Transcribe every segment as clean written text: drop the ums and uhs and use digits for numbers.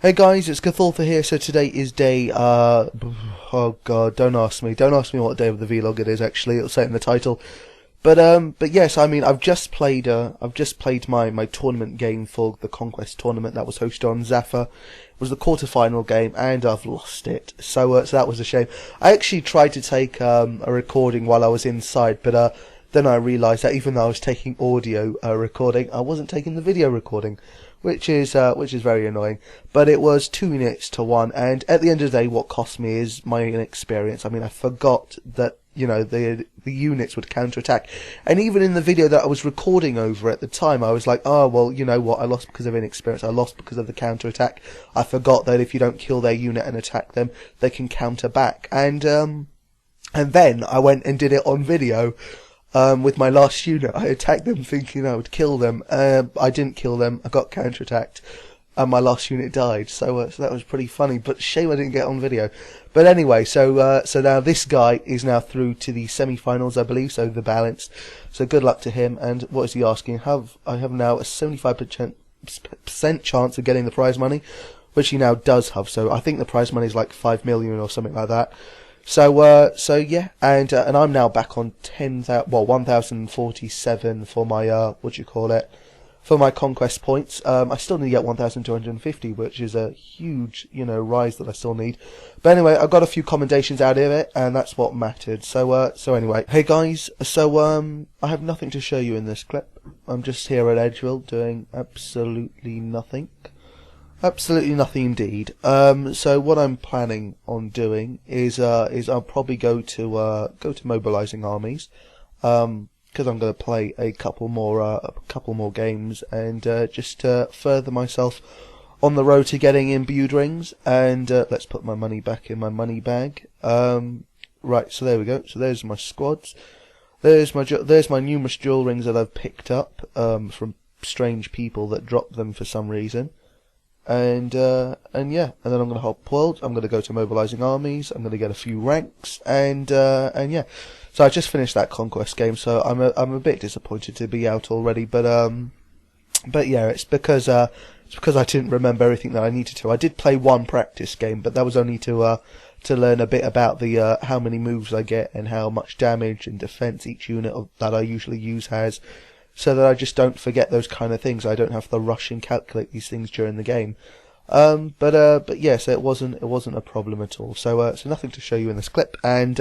Hey guys, it's Cthulthu here. So today is day, oh god, don't ask me what day of the vlog it is actually, it'll say it in the title. But yes, I mean, I've just played my tournament game for the Conquest tournament that was hosted on Zaffre. It was the quarterfinal game, and I've lost it. So that was a shame. I actually tried to take, a recording while I was inside, but, then I realised that even though I was taking audio, recording, I wasn't taking the video recording. Which is very annoying. But it was 2 minutes to 1, and at the end of the day, what cost me is my inexperience. I mean, I forgot that, you know, the units would counterattack. And even in the video that I was recording over at the time, I was like, oh, well, you know what, I lost because of inexperience, I lost because of the counterattack. I forgot that if you don't kill their unit and attack them, they can counter back. And then I went and did it on video. With my last unit, I attacked them thinking I would kill them. I didn't kill them. I got counterattacked, and my last unit died. So that was pretty funny. But shame I didn't get on video. But anyway, so now this guy is now through to the semi-finals, I believe. So the balanced. So good luck to him. And what is he asking? I have now a 75% chance of getting the prize money, which he now does have. So I think the prize money is like 5 million or something like that. So yeah, and I'm now back on 1,047 for my for my conquest points. I still need to get 1,250, which is a huge, rise that I still need. But anyway, I got a few commendations out of it, and that's what mattered. So anyway, hey guys, I have nothing to show you in this clip. I'm just here at Edgeville doing absolutely nothing. Absolutely nothing indeed. So what I'm planning on doing is I'll probably go to mobilizing armies, because I'm going to play a couple more games and just further myself on the road to getting imbued rings. And let's put my money back in my money bag. Right, so there we go. So there's my squads. There's my numerous jewel rings that I've picked up from strange people that dropped them for some reason. And yeah, and then I'm going to hop world. I'm going to go to mobilizing armies. I'm going to get a few ranks, and yeah. So I just finished that conquest game, so I'm a bit disappointed to be out already. But yeah, it's because I didn't remember everything that I needed to. I did play one practice game, but that was only to learn a bit about the how many moves I get and how much damage and defense each unit that I usually use has. So that I just don't forget those kind of things. I don't have to rush and calculate these things during the game. But yes, it wasn't a problem at all. So nothing to show you in this clip, and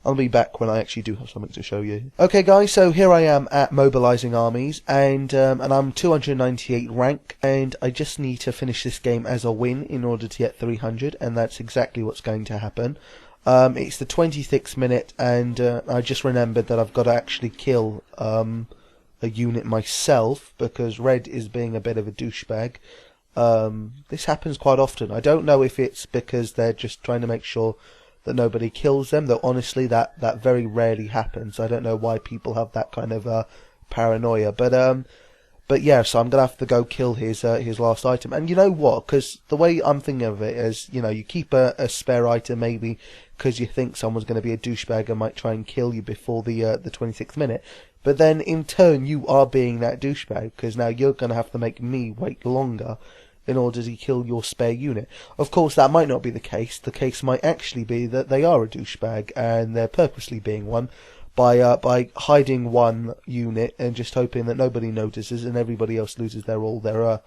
I'll be back when I actually do have something to show you. Okay, guys, so here I am at mobilizing armies, and I'm 298 rank, and I just need to finish this game as a win in order to get 300, and that's exactly what's going to happen. It's the 26th minute, and I just remembered that I've got to actually kill a unit myself, because Red is being a bit of a douchebag. This happens quite often. I don't know if it's because they're just trying to make sure that nobody kills them, though honestly that very rarely happens. I don't know why people have that kind of paranoia, but yeah, so I'm gonna have to go kill his last item. And you know what? Because the way I'm thinking of it is, you keep a spare item maybe because you think someone's going to be a douchebag and might try and kill you before the 26th minute. But then in turn you are being that douchebag, because now you're going to have to make me wait longer in order to kill your spare unit. Of course, that might not be the case. The case might actually be that they are a douchebag and they're purposely being one, by hiding one unit and just hoping that nobody notices and everybody else loses all their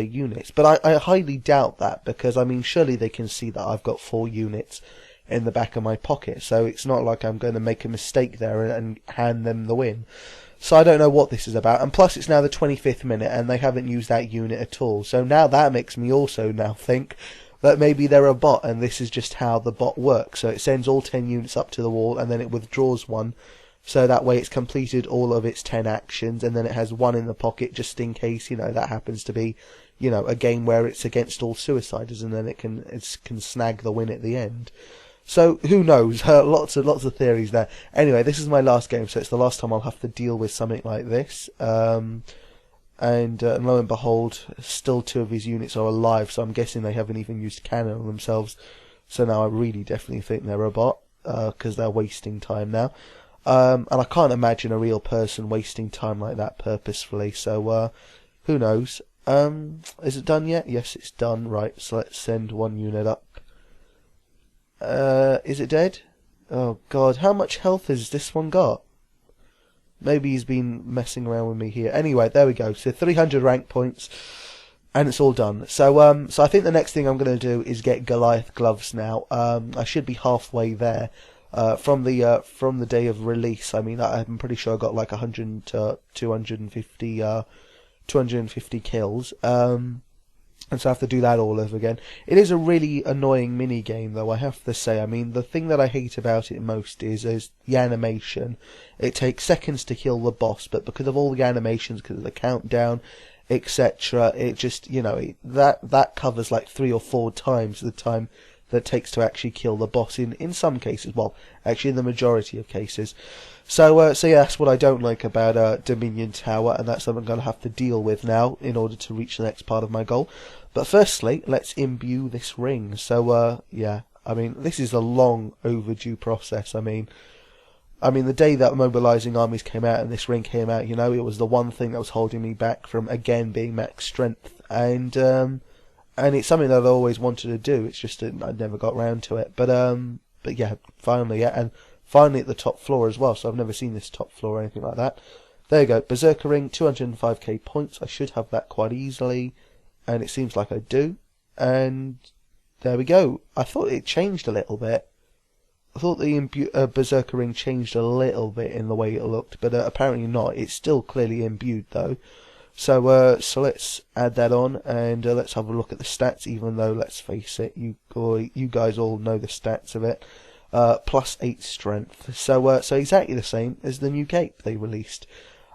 units. But I highly doubt that, because I mean, surely they can see that I've got 4 units in the back of my pocket, so it's not like I'm going to make a mistake there and hand them the win. So I don't know what this is about, and plus it's now the 25th minute and they haven't used that unit at all, so now that makes me also now think that maybe they're a bot and this is just how the bot works. So it sends all 10 units up to the wall and then it withdraws one, so that way it's completed all of its 10 actions, and then it has one in the pocket just in case, that happens to be, a game where it's against all suiciders, and then it can snag the win at the end. So who knows? Lots of theories there. Anyway, this is my last game, so it's the last time I'll have to deal with something like this. And lo and behold, still 2 of his units are alive, so I'm guessing they haven't even used cannon on themselves. So now I really definitely think they're a bot, because they're wasting time now. And I can't imagine a real person wasting time like that purposefully. So who knows? Is it done yet? Yes, it's done. Right, so let's send one unit up. Is it dead? Oh god, how much health has this one got? Maybe he's been messing around with me here. Anyway, there we go. So 300 rank points, and it's all done. So so I think the next thing I'm going to do is get Goliath gloves now. I should be halfway there. From the day of release. I mean, I'm pretty sure I got like 100 to 250 kills. And so I have to do that all over again. It is a really annoying mini game, though, I have to say. I mean, the thing that I hate about it most is the animation. It takes seconds to kill the boss, but because of all the animations, because of the countdown, etc., it just, you know, that covers like 3 or 4 times the time that it takes to actually kill the boss in some cases. Well, actually in the majority of cases. So yeah, that's what I don't like about Dominion Tower, and that's something I'm going to have to deal with now in order to reach the next part of my goal. But firstly, let's imbue this ring. So yeah, I mean, this is a long overdue process. I mean, the day that mobilizing armies came out and this ring came out, you know, it was the one thing that was holding me back from again being max strength, and it's something that I always wanted to do. It's just that I never got round to it. But yeah, finally, yeah, and finally at the top floor as well. So I've never seen this top floor or anything like that. There you go, Berserker ring, 205k points. I should have that quite easily, and it seems like I do. And there we go. I thought it changed a little bit. I thought the Berserker ring changed a little bit in the way it looked, but apparently not. It's still clearly imbued though. So so let's add that on, and let's have a look at the stats. Even though, let's face it, you guys all know the stats of it. Plus 8 strength. So so exactly the same as the new cape they released.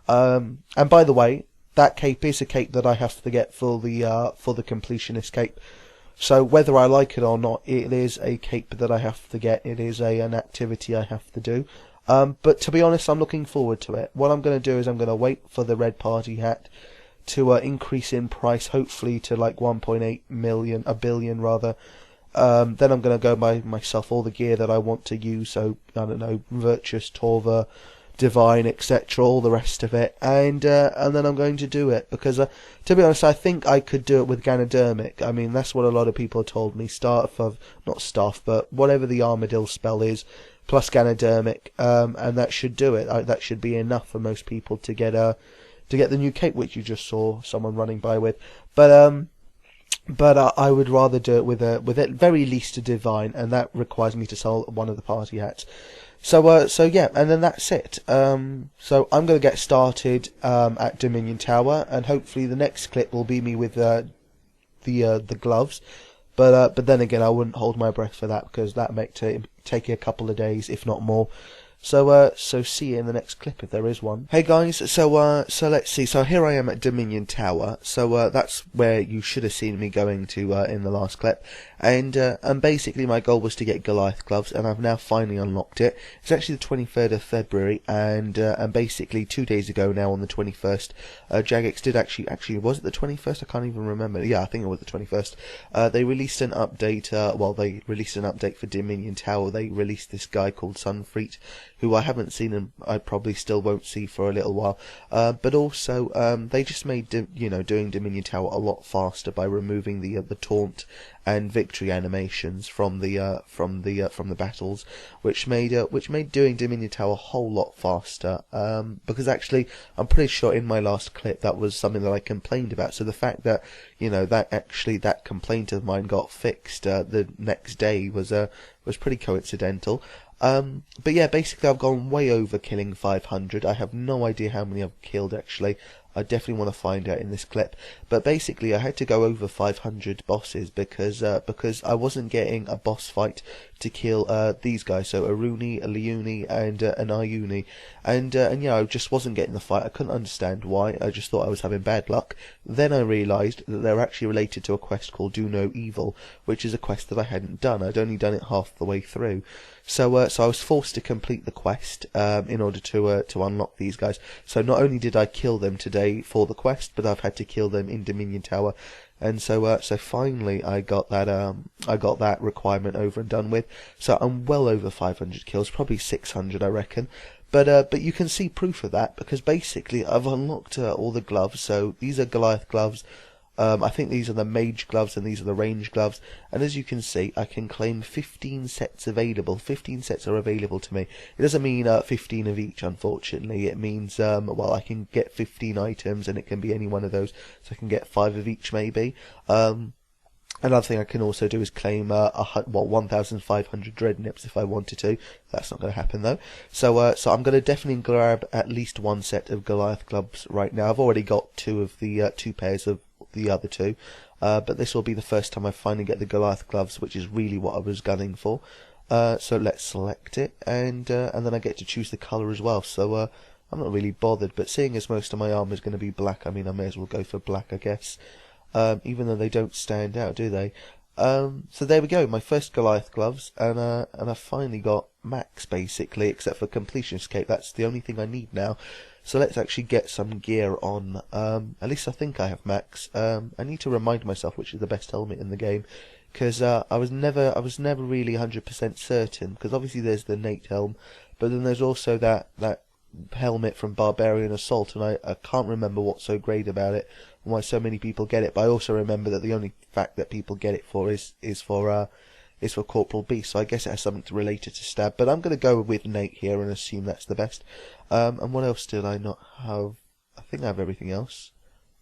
And by the way, that cape is a cape that I have to get for the completionist cape. So whether I like it or not, it is a cape that I have to get. It is an activity I have to do. But to be honest, I'm looking forward to it. What I'm going to do is I'm going to wait for the red party hat to increase in price, hopefully to like 1.8 million, a billion rather. Then I'm going to go buy myself all the gear that I want to use. So I don't know, Virtuous, Torva, Divine, etc., all the rest of it, and then I'm going to do it because, to be honest, I think I could do it with Ganodermic. I mean, that's what a lot of people told me. But whatever the Armadillo spell is, plus Ganodermic, and that should do it. That should be enough for most people to get the new cape, which you just saw someone running by with. But I would rather do it with at very least a Divine, and that requires me to sell one of the party hats. So yeah, and then that's it. So I'm going to get started at Dominion Tower, and hopefully the next clip will be me with the gloves. But then again, I wouldn't hold my breath for that because that might take a couple of days, if not more. So see you in the next clip if there is one. Hey guys, so let's see. So here I am at Dominion Tower. So that's where you should have seen me going to in the last clip. And basically my goal was to get Goliath gloves, and I've now finally unlocked it. It's actually the 23rd of February, and basically 2 days ago now on the 21st, Jagex did actually was it the 21st? I can't even remember. Yeah, I think it was the 21st. They released an update. They released an update for Dominion Tower. They released this guy called Sunfreet, who I haven't seen and I probably still won't see for a little while. But also, they just made doing Dominion Tower a lot faster by removing the taunt and victory animations from the battles, which made doing Dominion Tower a whole lot faster. Because actually, I'm pretty sure in my last clip that was something that I complained about. So the fact that that complaint of mine got fixed the next day was pretty coincidental. But yeah, basically I've gone way over killing 500. I have no idea how many I've killed actually. I definitely want to find out in this clip. But basically I had to go over 500 bosses because I wasn't getting a boss fight to kill these guys. So Aruni, a Leuni, and an Ayuni. And yeah, I just wasn't getting the fight. I couldn't understand why. I just thought I was having bad luck. Then I realised that they're actually related to a quest called Do No Evil, which is a quest that I hadn't done. I'd only done it half the way through. So I was forced to complete the quest in order to unlock these guys. So not only did I kill them today for the quest, but I've had to kill them in Dominion Tower. And so finally I got that requirement over and done with. So I'm well over 500 kills, probably 600 I reckon. But you can see proof of that because basically I've unlocked all the gloves. So these are Goliath gloves. I think these are the mage gloves and these are the range gloves. And as you can see, I can claim 15 sets available. 15 sets are available to me. It doesn't mean 15 of each, unfortunately. It means, well, I can get 15 items and it can be any one of those. So I can get 5 of each, maybe. Another thing I can also do is claim 1,500 dread nips if I wanted to. That's not going to happen though. So I'm going to definitely grab at least one set of Goliath gloves right now. I've already got 2 of the 2 pairs of the other 2, but this will be the first time I finally get the Goliath gloves, which is really what I was gunning for. So let's select it, and then I get to choose the colour as well. So I'm not really bothered, but seeing as most of my armour is going to be black, I mean, I may as well go for black, I guess. Even though they don't stand out, do they? So there we go, my first Goliath gloves, and I've finally got max, basically, except for completion escape. That's the only thing I need now. So let's actually get some gear on. At least I think I have max. I need to remind myself which is the best helmet in the game, because I was never really 100% certain, because obviously there's the Nate helm, but then there's also that helmet from Barbarian Assault, and I can't remember what's so great about it and why so many people get it, but I also remember that the only fact that people get it for is for Corporal Beast, so I guess it has something related to stab, but I'm going to go with Nate here and assume that's the best. And what else did I not have? I think I have everything else.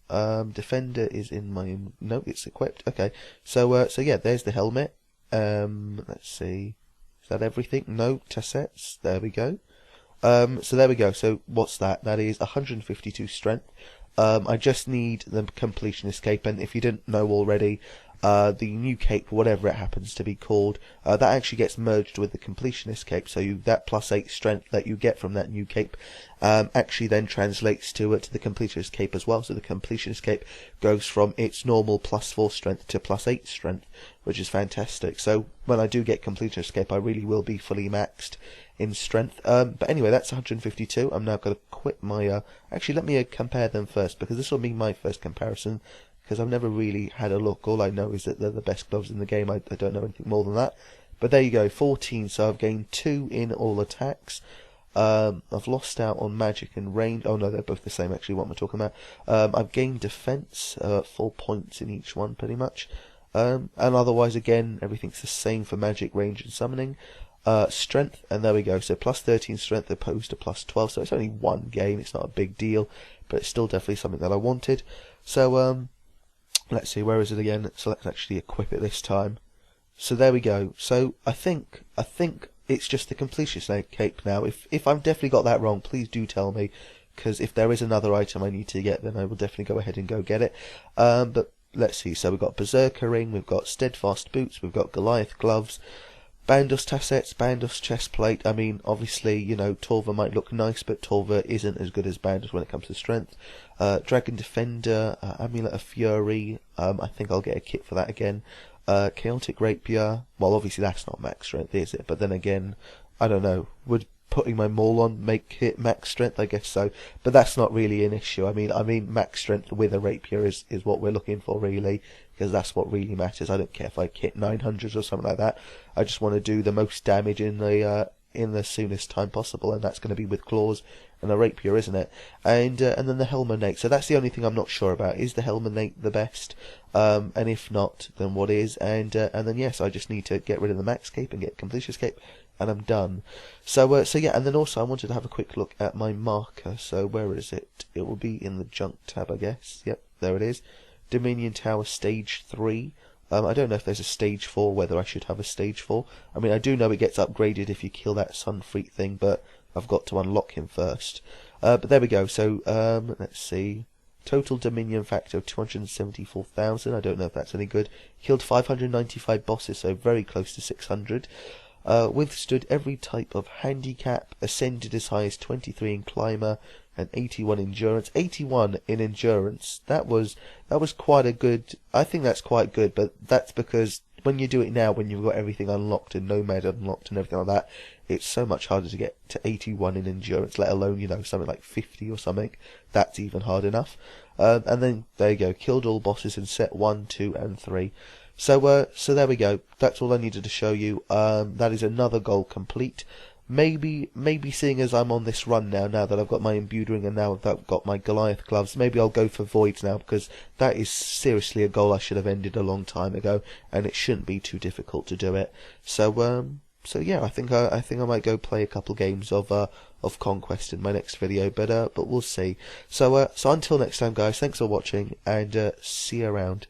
Defender is in my... No, it's equipped. Okay, so yeah, there's the helmet. Let's see. Is that everything? No, tassets. There we go. So there we go. So what's that? That is 152 strength. I just need the completion escape, and if you didn't know already, the new cape, whatever it happens to be called, that actually gets merged with the completion escape, so that +8 strength that you get from that new cape actually then translates to the completion escape as well. So the completion escape goes from its normal +4 strength to +8 strength, which is fantastic. So when I do get completion escape, I really will be fully maxed in strength. But anyway, that's 152. I'm now going to quit my... actually, let me compare them first, because this will be my first comparison, because I've never really had a look. All I know is that they're the best gloves in the game. I don't know anything more than that. But there you go, 14, so I've gained 2 in all attacks. I've lost out on magic and range. Oh no, they're both the same actually, what am I talking about? I've gained defense, 4 points in each one pretty much. And otherwise, again, everything's the same for magic, range and summoning. Strength, and there we go, so +13 strength opposed to +12, so it's only 1 gain, it's not a big deal, but it's still definitely something that I wanted. So let's see, where is it again? So let's actually equip it this time. So there we go. So I think it's just the completion cape now. If I've definitely got that wrong, please do tell me, because if there is another item I need to get, then I will definitely go ahead and go get it. But let's see, so we've got Berserker ring, we've got Steadfast boots, we've got Goliath gloves, Bandos tassets, Bandos chestplate. I mean, obviously, you know, Torva might look nice, but Torva isn't as good as Bandos when it comes to strength. Dragon Defender, Amulet of Fury, I think I'll get a kit for that again. Chaotic Rapier, well, obviously that's not max strength, is it? But then again, I don't know, would putting my maul on make it max strength? I guess so, but that's not really an issue. I mean max strength with a rapier is what we're looking for, really, because that's what really matters. I don't care if I hit 900s or something like that. I just want to do the most damage in the soonest time possible, and that's going to be with claws and a rapier, isn't it? And then the Helmanate. So that's the only thing I'm not sure about. Is the Helmanate the best? And if not, then what is? And then yes, I just need to get rid of the max cape and get completion escape, and I'm done. So yeah, and then also I wanted to have a quick look at my marker. So where is it? It will be in the junk tab, I guess. Yep, there it is. Dominion Tower Stage 3. I don't know if there's a Stage 4, whether I should have a Stage 4. I mean, I do know it gets upgraded if you kill that Sunfreak thing, but I've got to unlock him first. But there we go. So let's see. Total Dominion factor of 274,000. I don't know if that's any good. Killed 595 bosses, so very close to 600. Withstood every type of handicap. Ascended as high as 23 in Climber and 81 endurance. 81 in endurance. That was quite a good... I think that's quite good, but that's because when you do it now, when you've got everything unlocked and Nomad unlocked and everything like that, it's so much harder to get to 81 in endurance, let alone, you know, something like 50 or something. That's even hard enough. And then, there you go, killed all bosses in set 1, 2, and 3. So there we go. That's all I needed to show you. That is another goal complete. maybe seeing as I'm on this run now that I've got my Imbued ring and now that I've got my Goliath gloves, maybe I'll go for voids now, because that is seriously a goal I should have ended a long time ago, and it shouldn't be too difficult to do it. So yeah, I think I might go play a couple games of Conquest in my next video, but we'll see. So until next time, guys, thanks for watching, and see you around.